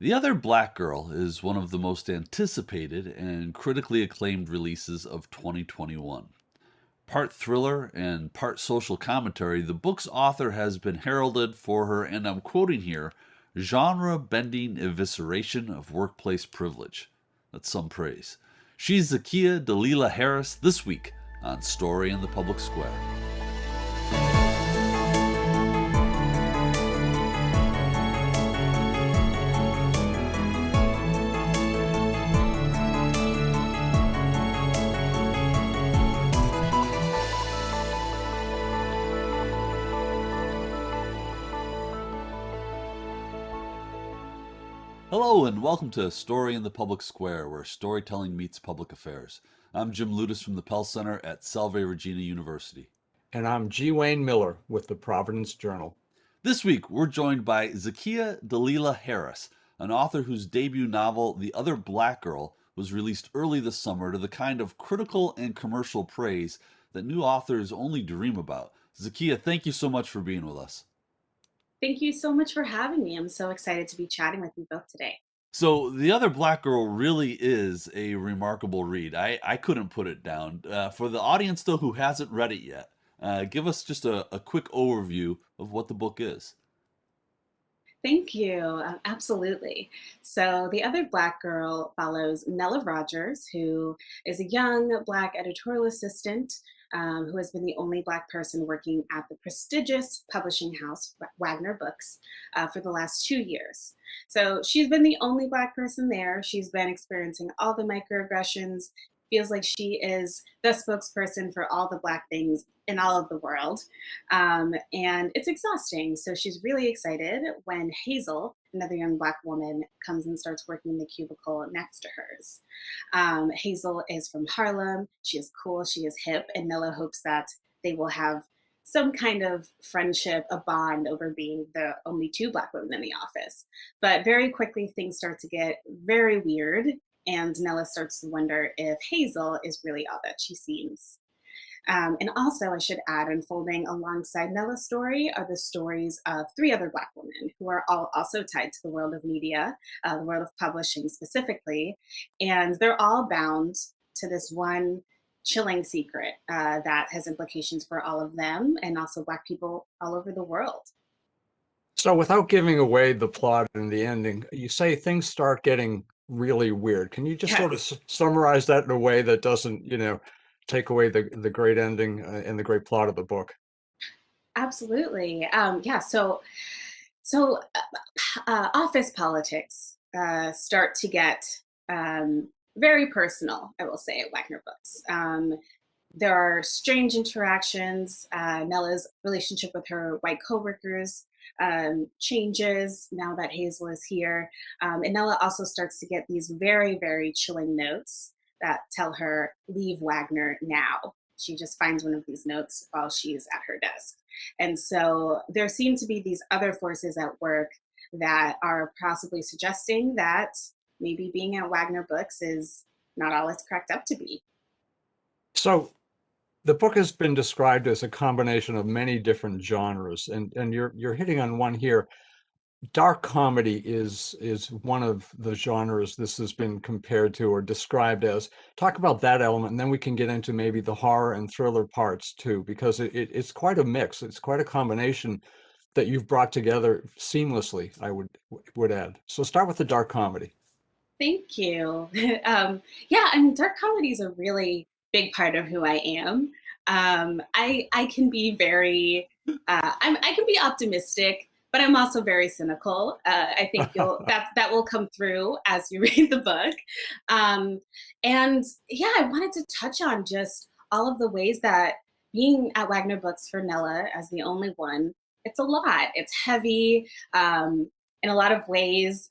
The Other Black Girl is one of the most anticipated and critically acclaimed releases of 2021. Part thriller and part social commentary, the book's author has been heralded for her, and I'm quoting here, genre bending evisceration of workplace privilege. That's some praise. She's Zakiya Dalila Harris this week on Story in the Public Square. Hello, and welcome to Story in the Public Square, where storytelling meets public affairs. I'm Jim Ludis from the Pell Center at Salve Regina University. And I'm G. Wayne Miller with the Providence Journal. This week, we're joined by Zakiya Dalila Harris, an author whose debut novel, The Other Black Girl, was released early this summer to the kind of critical and commercial praise that new authors only dream about. Zakiya, thank you so much for being with us. Thank you so much for having me. I'm so excited to be chatting with you both today. So, The Other Black Girl really is a remarkable read. I couldn't put it down. For the audience, though, who hasn't read it yet, give us just a quick overview of what the book is. Thank you. Absolutely. So, The Other Black Girl follows Nella Rogers, who is a young Black editorial assistant who has been the only Black person working at the prestigious publishing house, Wagner Books, for the last 2 years. So, she's been the only Black person there. She's been experiencing all the microaggressions, feels like she is the spokesperson for all the Black things in all of the world. And it's exhausting. So she's really excited when Hazel, another young Black woman, comes and starts working in the cubicle next to hers. Hazel is from Harlem. She is cool, she is hip, and Nella hopes that they will have some kind of friendship, a bond over being the only two Black women in the office. But very quickly, things start to get very weird, and Nella starts to wonder if Hazel is really all that she seems. And also, I should add, unfolding alongside Nella's story are the stories of three other Black women who are all also tied to the world of media, the world of publishing specifically. And they're all bound to this one chilling secret that has implications for all of them and also Black people all over the world. So, without giving away the plot and the ending, you say things start getting really weird. Can you just sort of Yes, summarize that in a way that doesn't, take away the great ending and the great plot of the book? absolutely. Yeah, so office politics start to get very personal, I will say, at Wagner Books. There are strange interactions. Nella's relationship with her white coworkers changes now that Hazel is here. And Nella also starts to get these very, very chilling notes that tell her, leave Wagner now. She just finds one of these notes while she's at her desk. And so there seem to be these other forces at work that are possibly suggesting that maybe being at Wagner Books is not all it's cracked up to be. So, the book has been described as a combination of many different genres, and you're hitting on one here. Dark comedy is one of the genres this has been compared to or described as. Talk about that element, and then we can get into maybe the horror and thriller parts too, because it's quite a mix. It's quite a combination that you've brought together seamlessly, I would add. So start with the dark comedy. Thank you. Yeah, I mean, dark comedy is a really big part of who I am. I can be very, I can be optimistic, but I'm also very cynical. I think that will come through as you read the book. Um, and yeah, I wanted to touch on just all of the ways that being at Wagner Books for Nella as the only one, it's a lot. It's heavy. In a lot of ways,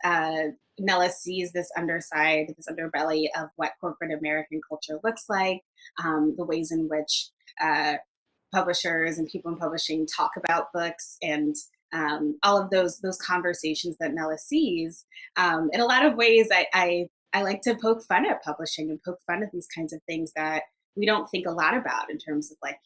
Nella sees this underside, this underbelly of what corporate American culture looks like, the ways in which uh, publishers and people in publishing talk about books, and all of those conversations that Nella sees. In a lot of ways, I like to poke fun at publishing and poke fun at these kinds of things that we don't think a lot about in terms of like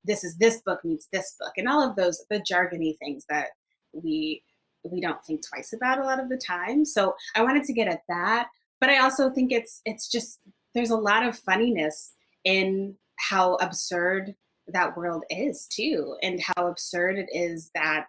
this is this book meets this book and all of those the jargony things that we we don't think twice about a lot of the time. So I wanted to get at that, but I also think it's just there's a lot of funniness in how absurd that world is too, and how absurd it is that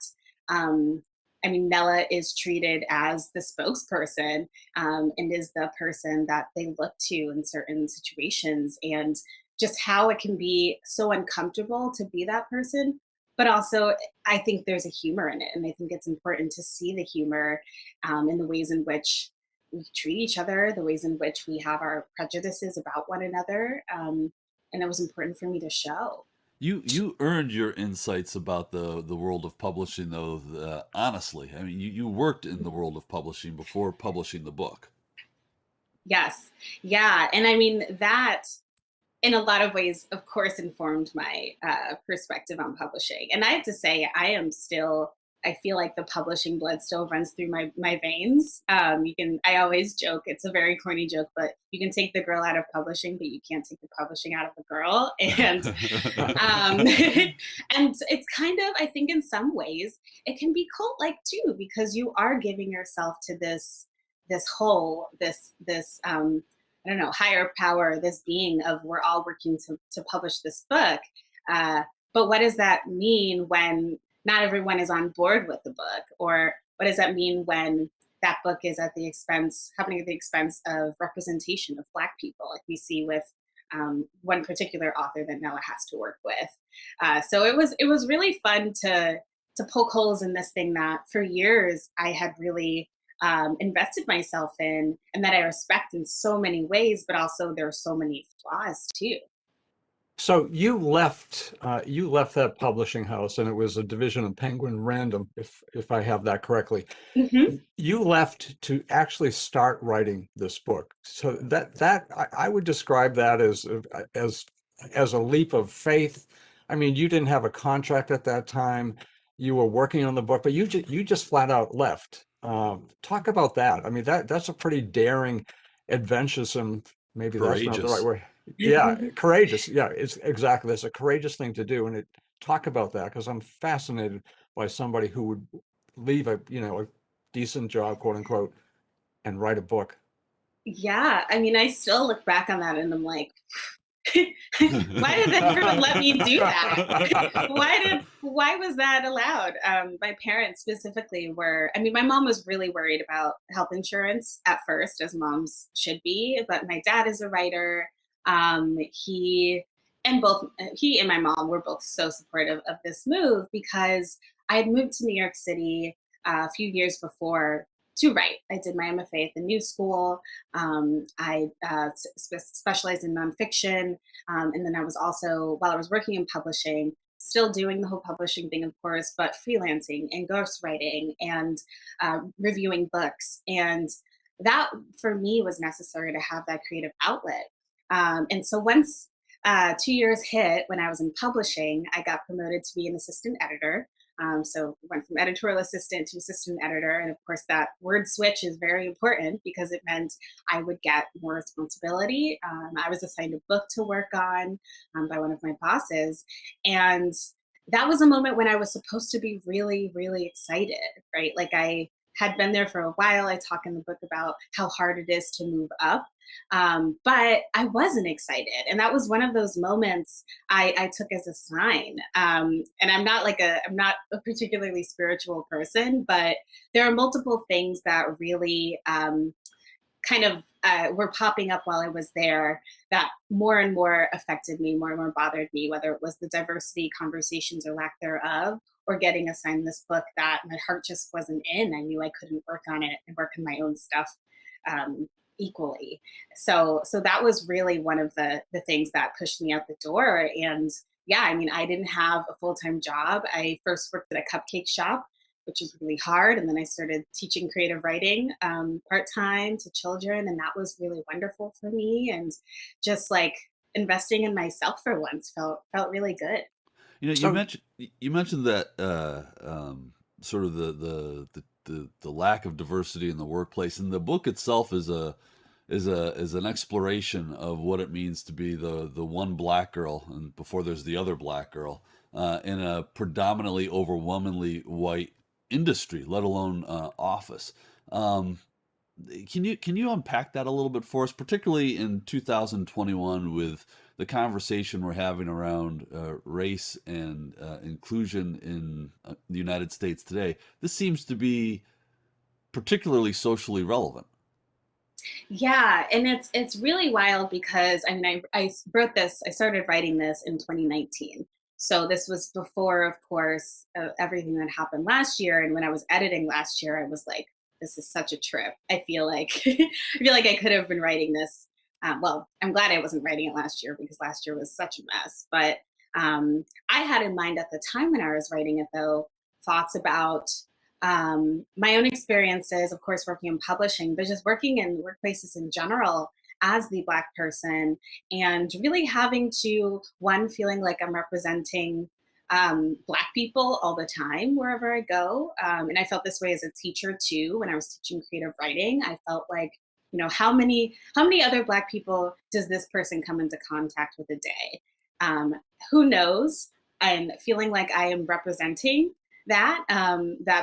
um, I mean, Nella is treated as the spokesperson, and is the person that they look to in certain situations, and just how it can be so uncomfortable to be that person. But also, I think there's a humor in it, and I think it's important to see the humor in the ways in which we treat each other, the ways in which we have our prejudices about one another, and it was important for me to show. You earned your insights about the world of publishing, though. Honestly, I mean, you worked in the world of publishing before publishing the book. Yes, yeah, and I mean that in a lot of ways, of course, informed my perspective on publishing. And I have to say, I am still. I feel like the publishing blood still runs through my veins. You can. I always joke. It's a very corny joke, but you can take the girl out of publishing, but you can't take the publishing out of the girl. And and it's kind of. I think in some ways it can be cult like too, because you are giving yourself to this whole this I don't know, higher power, this being of we're all working to publish this book. Uh, but what does that mean when not everyone is on board with the book? Or what does that mean when that book is at the expense, happening at the expense of representation of Black people, like we see with one particular author that Noah has to work with. So it was really fun to poke holes in this thing that for years I had really invested myself in, and that I respect in so many ways, but also there are so many flaws too. So you left that publishing house, and it was a division of Penguin Random, if I have that correctly. Hmm. You left to actually start writing this book. So I would describe that as as a leap of faith. I mean, you didn't have a contract at that time. You were working on the book, but you just flat out left. Talk about that. I mean, that's a pretty daring, adventuresome. Maybe that's not the right Courageous. word. Yeah, courageous. Yeah, it's exactly. That's a courageous thing to do. And talk about that, because I'm fascinated by somebody who would leave a decent job, quote unquote, and write a book. Yeah, I mean, I still look back on that and I'm like, why did everyone let me do that? Why was that allowed? My parents specifically were, I mean, my mom was really worried about health insurance at first, as moms should be, but my dad is a writer. He and both he and my mom were both so supportive of this move because I had moved to New York City a few years before to write. I did my MFA at the New School. I specialized in nonfiction. And then I was also, while I was working in publishing, still doing the whole publishing thing, of course, but freelancing and ghostwriting and reviewing books. And that for me was necessary to have that creative outlet. And so once 2 years hit when I was in publishing, I got promoted to be an assistant editor. So went from editorial assistant to assistant editor. And of course, that word switch is very important because it meant I would get more responsibility. I was assigned a book to work on by one of my bosses. And that was a moment when I was supposed to be really, really excited, right? Like I had been there for a while. I talk in the book about how hard it is to move up. But I wasn't excited. And that was one of those moments I took as a sign. And I'm not a particularly spiritual person, but there are multiple things that really kind of were popping up while I was there that more and more affected me, more and more bothered me, whether it was the diversity conversations or lack thereof, or getting assigned this book that my heart just wasn't in. I knew I couldn't work on it and work on my own stuff um, equally. So that was really one of the things that pushed me out the door. And yeah, I mean, I didn't have a full-time job. I first worked at a cupcake shop, which was really hard. And then I started teaching creative writing part-time to children. And that was really wonderful for me. And just like investing in myself for once felt really good. You know, So you mentioned that sort of the lack of diversity in the workplace, and the book itself is an exploration of what it means to be the one black girl, and before there's the other black girl, in a predominantly overwhelmingly white industry, let alone office. Um, can you unpack that a little bit for us, particularly in 2021 with the conversation we're having around race and inclusion in the United States today? This seems to be particularly socially relevant. Yeah, and it's really wild because I mean I wrote this, I started writing this in 2019. So this was before, of course, everything that happened last year. And when I was editing last year, I was like, this is such a trip. I feel like I feel like I could have been writing this. Well, I'm glad I wasn't writing it last year because last year was such a mess. But I had in mind at the time when I was writing it, though, thoughts about my own experiences, of course, working in publishing, but just working in workplaces in general as the Black person, and really having to, one, feeling like I'm representing Black people all the time wherever I go. And I felt this way as a teacher too. When I was teaching creative writing, I felt like, how many other Black people does this person come into contact with a day? Um, who knows? And feeling like I am representing that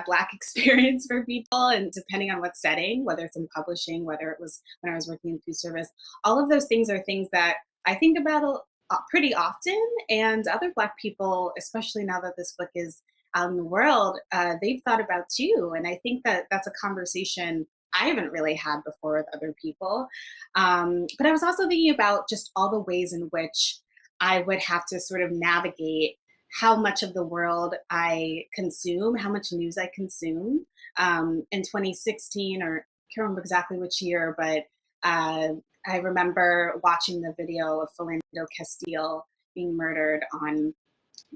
Black experience for people, and depending on what setting, whether it's in publishing, whether it was when I was working in food service, all of those things are things that I think about pretty often. And other Black people, especially now that this book is out in the world, they've thought about too. And I think that that's a conversation I haven't really had before with other people. But I was also thinking about just all the ways in which I would have to sort of navigate how much of the world I consume, how much news I consume. In 2016, or I can't remember exactly which year, but I remember watching the video of Philando Castile being murdered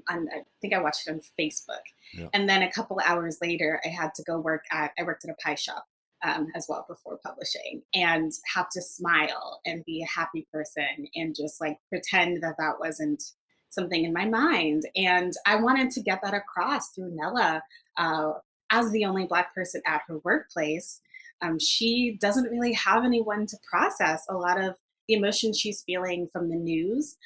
I think I watched it on Facebook. Yeah. And then a couple of hours later, I worked at a pie shop as well before publishing, and have to smile and be a happy person and just like pretend that that wasn't something in my mind. And I wanted to get that across through Nella. Uh, as the only Black person at her workplace, she doesn't really have anyone to process a lot of the emotions she's feeling from the news,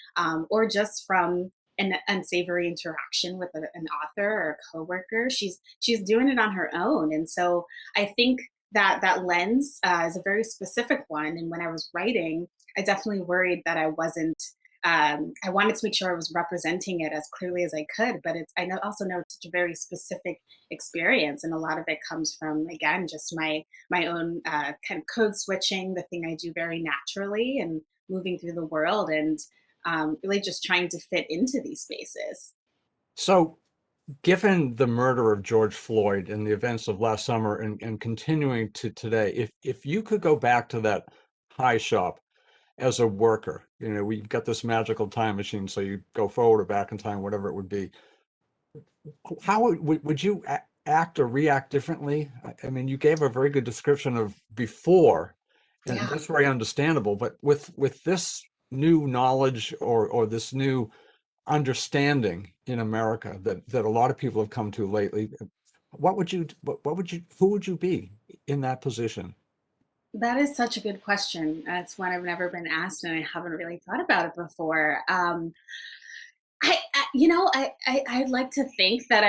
or just from an unsavory interaction with an author or a coworker. She's doing it on her own. And so I think that lens is a very specific one. And when I was writing, I definitely worried that I wasn't. I wanted to make sure I was representing it as clearly as I could, but also know it's such a very specific experience, and a lot of it comes from, again, just my own kind of code switching, the thing I do very naturally, and moving through the world, and really just trying to fit into these spaces. So, given the murder of George Floyd and the events of last summer and continuing to today, if you could go back to that pie shop as a worker, we've got this magical time machine, so you go forward or back in time, whatever it would be. How would you act or react differently? I mean, you gave a very good description of before, and Yeah. that's very understandable. But with this new knowledge or this new understanding in America that a lot of people have come to lately, who would you be in that position? That is such a good question. That's one I've never been asked, and I haven't really thought about it before. I'd like to think that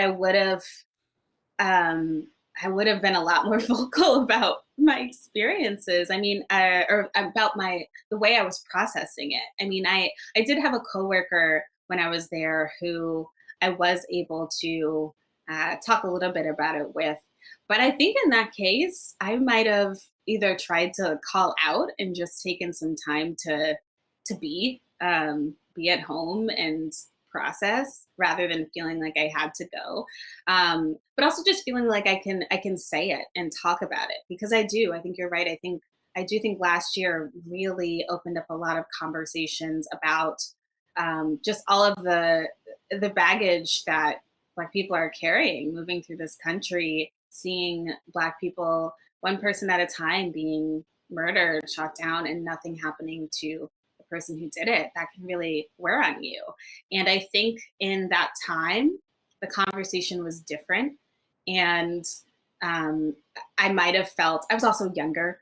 um, I would have been a lot more vocal about my experiences. I mean, or about the way I was processing it. I mean, I did have a coworker when I was there who I was able to talk a little bit about it with. But I think in that case, I might have either tried to call out and just taken some time to be at home and process, rather than feeling like I had to go. But also just feeling like I can say it and talk about it, because I think you're right. I do think last year really opened up a lot of conversations about just all of the baggage that Black people are carrying, moving through this country, seeing Black people one person at a time being murdered, shot down, and nothing happening to the person who did it. That can really wear on you. And I think in that time, the conversation was different. And um, I might have felt, I was also younger.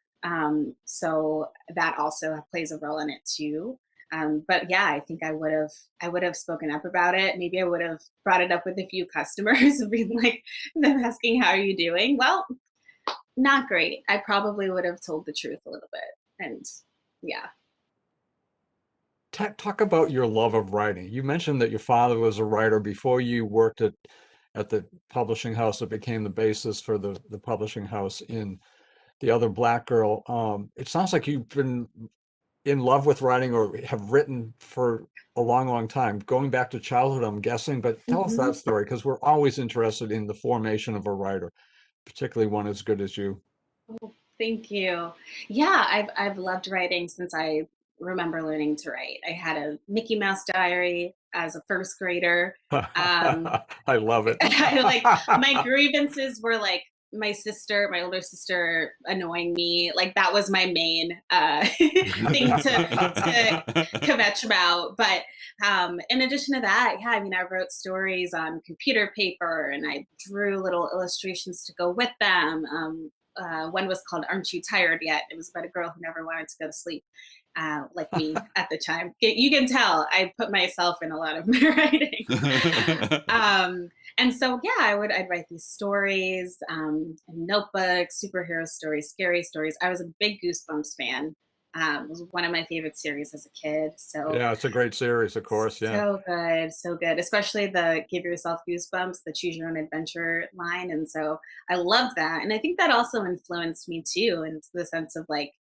So that also plays a role in it too. But yeah, I think I would have spoken up about it. Maybe I would have brought it up with a few customers and been like, them asking, how are you doing? Well, not great. I probably would have told the truth a little bit. And yeah. Talk about your love of writing. You mentioned that your father was a writer before you worked at the publishing house that became the basis for the publishing house in The Other Black Girl. It sounds like you've been in love with writing or have written for a long, long time, going back to childhood, I'm guessing. But tell us that story, because we're always interested in the formation of a writer, particularly one as good as you. Oh, thank you. Yeah, I've loved writing since I remember learning to write. I had a Mickey Mouse diary as a first grader. Um, I love it. I like my grievances were like my sister, my older sister annoying me. Like that was my main thing to kvetch about. But in addition to that, yeah, I mean, I wrote stories on computer paper and I drew little illustrations to go with them. One was called Aren't You Tired Yet? It was about a girl who never wanted to go to sleep, like me at the time. You can tell I put myself in a lot of my writing. And so, yeah, I'd write these stories, in notebooks, superhero stories, scary stories. I was a big Goosebumps fan. It was one of my favorite series as a kid. So Yeah, it's a great series, of course. Yeah. so good, so good. Especially the Give Yourself Goosebumps, the Choose Your Own Adventure line. And so I love that. And I think that also influenced me too, in the sense of like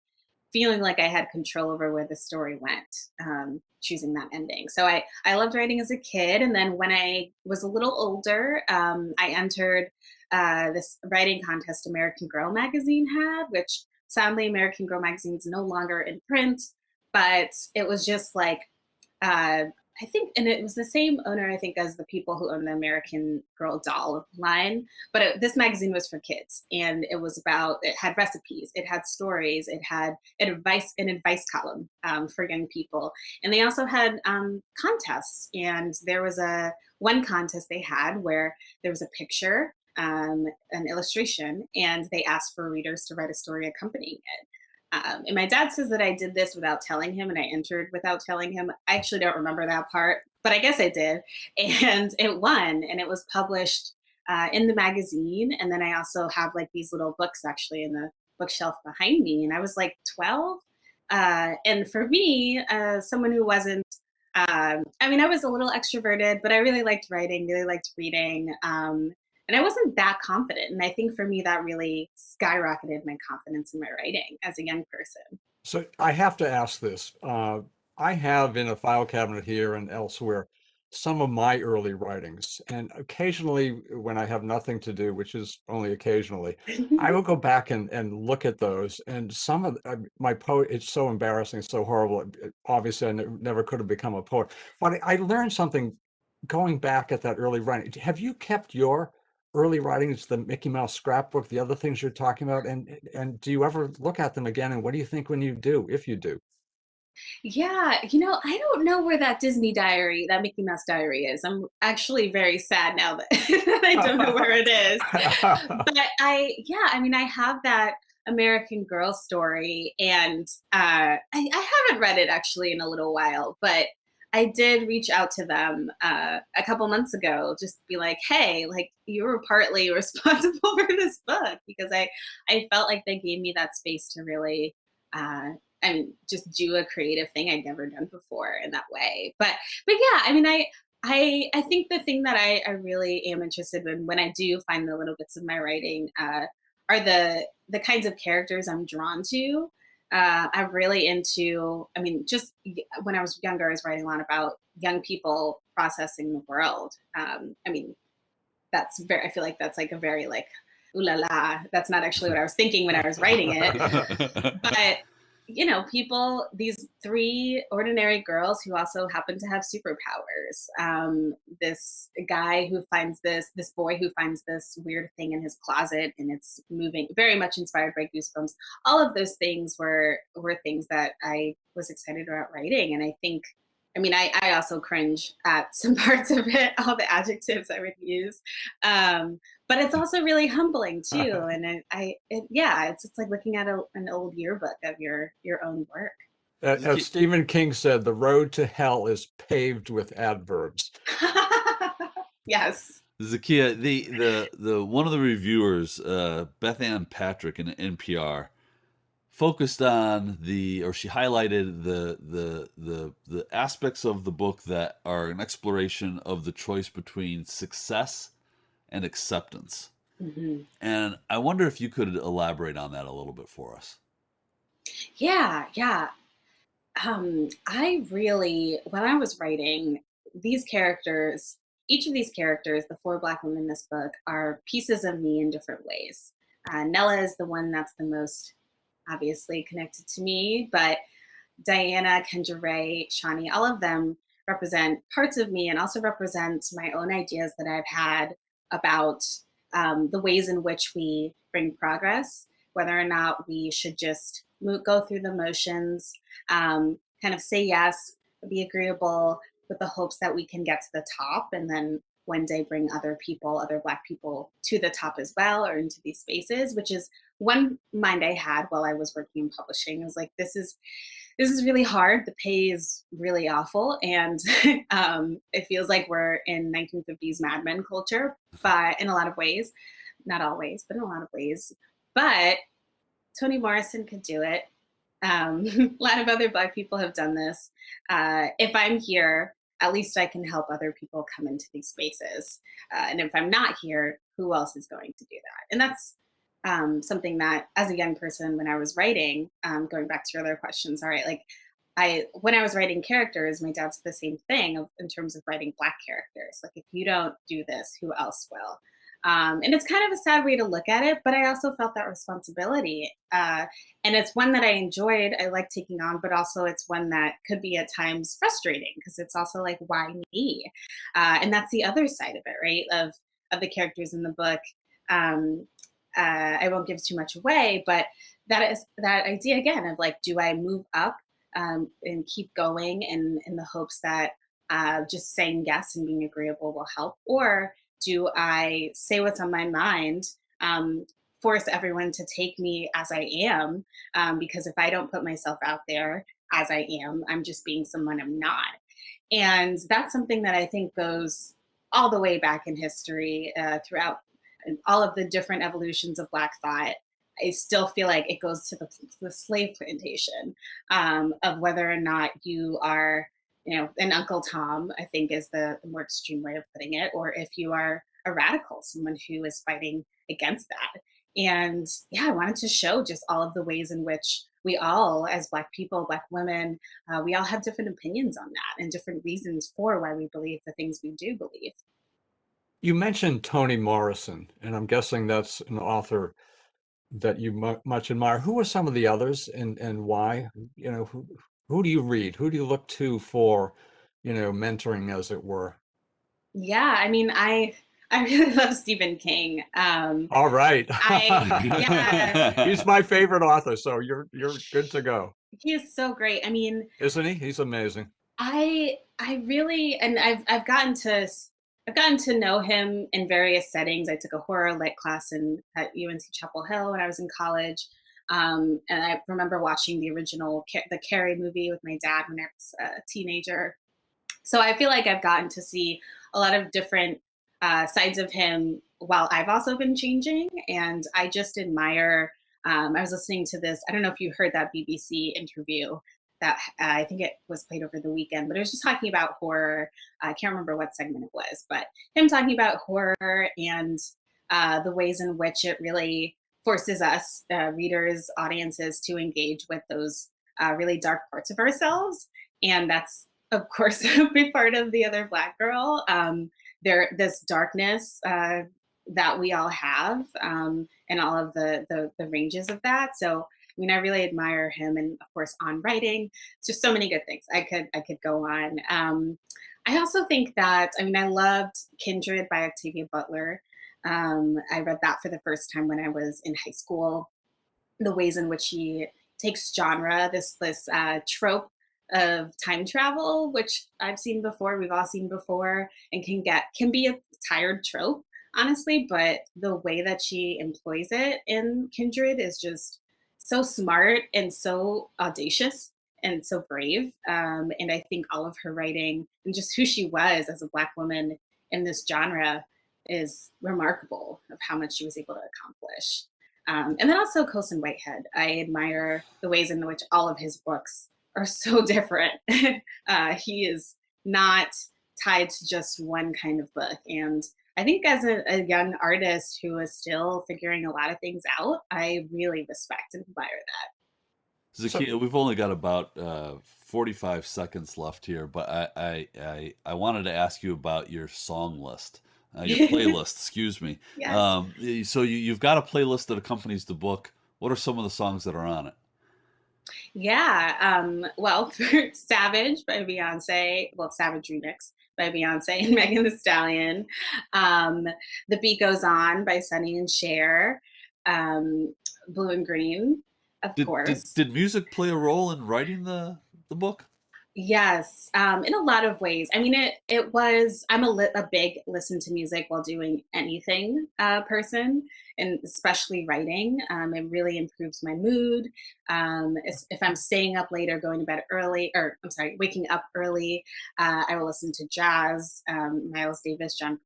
feeling like I had control over where the story went, choosing that ending. So I loved writing as a kid. And then when I was a little older, I entered this writing contest American Girl magazine had, which sadly American Girl magazine is no longer in print, but it was just like uh, I think, and it was the same owner, I think, as the people who own the American Girl doll line. But this magazine was for kids, and it was about. It had recipes, it had stories, it had an advice column for young people, and they also had contests. And there was a one contest they had where there was a picture, an illustration, and they asked for readers to write a story accompanying it. And my dad says that I did this without telling him and I entered without telling him. I actually don't remember that part, but I guess I did. And it won and it was published in the magazine. And then I also have like these little books actually in the bookshelf behind me. And I was like 12. And for me, someone who wasn't, I mean, I was a little extroverted, but I really liked writing, really liked reading. And I wasn't that confident. And I think for me, that really skyrocketed my confidence in my writing as a young person. So I have to ask this. I have in a file cabinet here and elsewhere some of my early writings, and occasionally when I have nothing to do, which is only occasionally, I will go back and look at those. And some of my poet, it's so embarrassing, so horrible. Obviously, I never could have become a poet, but I learned something going back at that early writing. Have you kept your early writings, the Mickey Mouse scrapbook, the other things you're talking about, and do you ever look at them again? And what do you think when you do, if you do? Yeah, you know, I don't know where that Disney diary, that Mickey Mouse diary is. I'm actually very sad now that, that I don't know where it is. But yeah, I mean, I have that American Girl story, and I haven't read it actually in a little while, but I did reach out to them a couple months ago, just to be like, hey, like you were partly responsible for this book because I felt like they gave me that space to really I mean, just do a creative thing I'd never done before in that way. But yeah, I mean, I think the thing that I really am interested in when I do find the little bits of my writing are the kinds of characters I'm drawn to. I'm really into. I mean, just when I was younger, I was writing a lot about young people processing the world. I mean, that's very. I feel like that's like a very like ooh la la. That's not actually what I was thinking when I was writing it, but you know, people, these three ordinary girls who also happen to have superpowers. This guy who finds this boy who finds this weird thing in his closet, and it's moving, very much inspired by Goosebumps. All of those things were things that I was excited about writing, and I think. I mean, I also cringe at some parts of it, all the adjectives I would use. But it's also really humbling too. And yeah, it's like looking at an old yearbook of your own work. As Stephen King said, the road to hell is paved with adverbs. Yes. Zakiya, the one of the reviewers, Beth Ann Patrick in NPR, focused on she highlighted the aspects of the book that are an exploration of the choice between success and acceptance. Hmm. And I wonder if you could elaborate on that a little bit for us. Yeah, yeah. I really, when I was writing these characters, each of these characters, the four Black women in this book, are pieces of me in different ways. Nella is the one that's the most obviously connected to me, but Diana, Kendra Ray, Shawnee, all of them represent parts of me and also represent my own ideas that I've had about the ways in which we bring progress, whether or not we should just go through the motions, kind of say yes, be agreeable with the hopes that we can get to the top and then one day bring other people, other Black people to the top as well or into these spaces, which is one mind I had while I was working in publishing. I was like, this is really hard. The pay is really awful, and it feels like we're in 1950s Mad Men culture, but in a lot of ways, not always, but in a lot of ways. But Toni Morrison could do it. A lot of other Black people have done this. If I'm here, at least I can help other people come into these spaces. And if I'm not here, who else is going to do that? And that's something that, as a young person, when I was writing, going back to your other questions, all right, like when I was writing characters, my dad said the same thing in terms of writing Black characters. Like, if you don't do this, who else will? And it's kind of a sad way to look at it, but I also felt that responsibility. And it's one that I enjoyed, I like taking on, but also it's one that could be at times frustrating because it's also like, why me? And that's the other side of it, right? Of the characters in the book. Um, I won't give too much away, but that is that idea again of like, do I move up and keep going in the hopes that just saying yes and being agreeable will help? Or do I say what's on my mind, um, force everyone to take me as I am? Because if I don't put myself out there as I am, I'm just being someone I'm not. And that's something that I think goes all the way back in history throughout all of the different evolutions of Black thought. I still feel like it goes to the slave plantation of whether or not you are, an Uncle Tom, I think is the more extreme way of putting it, or if you are a radical, someone who is fighting against that. And yeah, I wanted to show just all of the ways in which we all, as Black people, Black women, we all have different opinions on that and different reasons for why we believe the things we do believe. You mentioned Toni Morrison, and I'm guessing that's an author that you much admire. Who are some of the others, and why? Who do you read? Who do you look to for, mentoring, as it were? Yeah, I mean, I really love Stephen King. All right. I Yeah, He's my favorite author, so you're good to go. he is so great. I mean, Isn't he? He's amazing. I really, and I've gotten to know him in various settings. I took a horror lit class at UNC Chapel Hill when I was in college. And I remember watching the original the Carrie movie with my dad when I was a teenager. So I feel like I've gotten to see a lot of different sides of him while I've also been changing. And I just admire. I was listening to this. I don't know if you heard that BBC interview that I think it was played over the weekend, but it was just talking about horror. I can't remember what segment it was, but him talking about horror and the ways in which it really forces us, readers, audiences, to engage with those really dark parts of ourselves. And that's, of course, a big part of The Other Black Girl. This darkness that we all have, and all of the ranges of that. So I mean, I really admire him, and of course, on writing, just so many good things. I could go on. I also think that, I mean, I loved Kindred by Octavia Butler. I read that for the first time when I was in high school. The ways in which he takes genre, this trope of time travel, which I've seen before, we've all seen before, and can be a tired trope, honestly. But the way that she employs it in Kindred is just so smart and so audacious and so brave. And I think all of her writing and just who she was as a Black woman in this genre is remarkable of how much she was able to accomplish. And then also Colson Whitehead. I admire the ways in which all of his books are so different. He is not tied to just one kind of book. And I think as a young artist who is still figuring a lot of things out, I really respect and admire that. So Zakiya, we've only got about 45 seconds left here, but I wanted to ask you about your song list, your playlist, excuse me. Yes. So you've got a playlist that accompanies the book. What are some of the songs that are on it? Yeah. Well, for Savage by Beyonce, well, Savage Remix by Beyonce and Megan Thee Stallion. Um, the Beat Goes On by Sonny and Cher. Blue and Green, of course. Did music play a role in writing the book? Yes, in a lot of ways. I mean, it was. I'm a big listen to music while doing anything person, and especially writing. It really improves my mood. If I'm staying up late or going to bed early, or I'm sorry, waking up early, I will listen to jazz, Miles Davis, John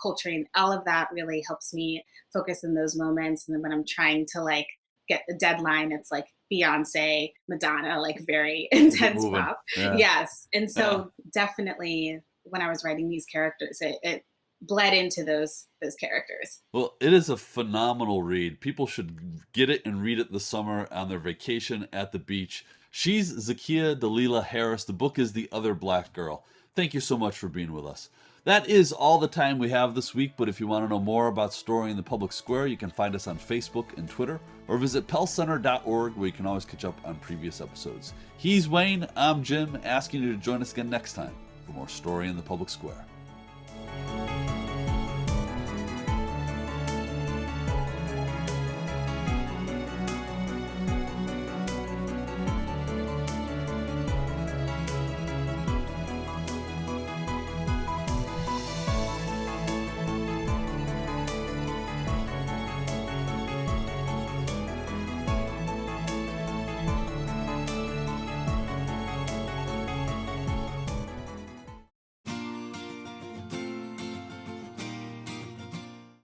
Coltrane. All of that really helps me focus in those moments. And then when I'm trying to like get the deadline, it's like Beyonce, Madonna, like very intense Moving. pop. Yeah. Yes. And Yeah. so definitely when I was writing these characters, it bled into those characters. Well, it is a phenomenal read. People should get it and read it this summer on their vacation at the beach. She's Zakiya Dalila Harris. The book is The Other Black Girl. Thank you so much for being with us. That is all the time we have this week, but if you want to know more about Story in the Public Square, you can find us on Facebook and Twitter, or visit pellcenter.org, where you can always catch up on previous episodes. He's Wayne, I'm Jim, asking you to join us again next time for more Story in the Public Square.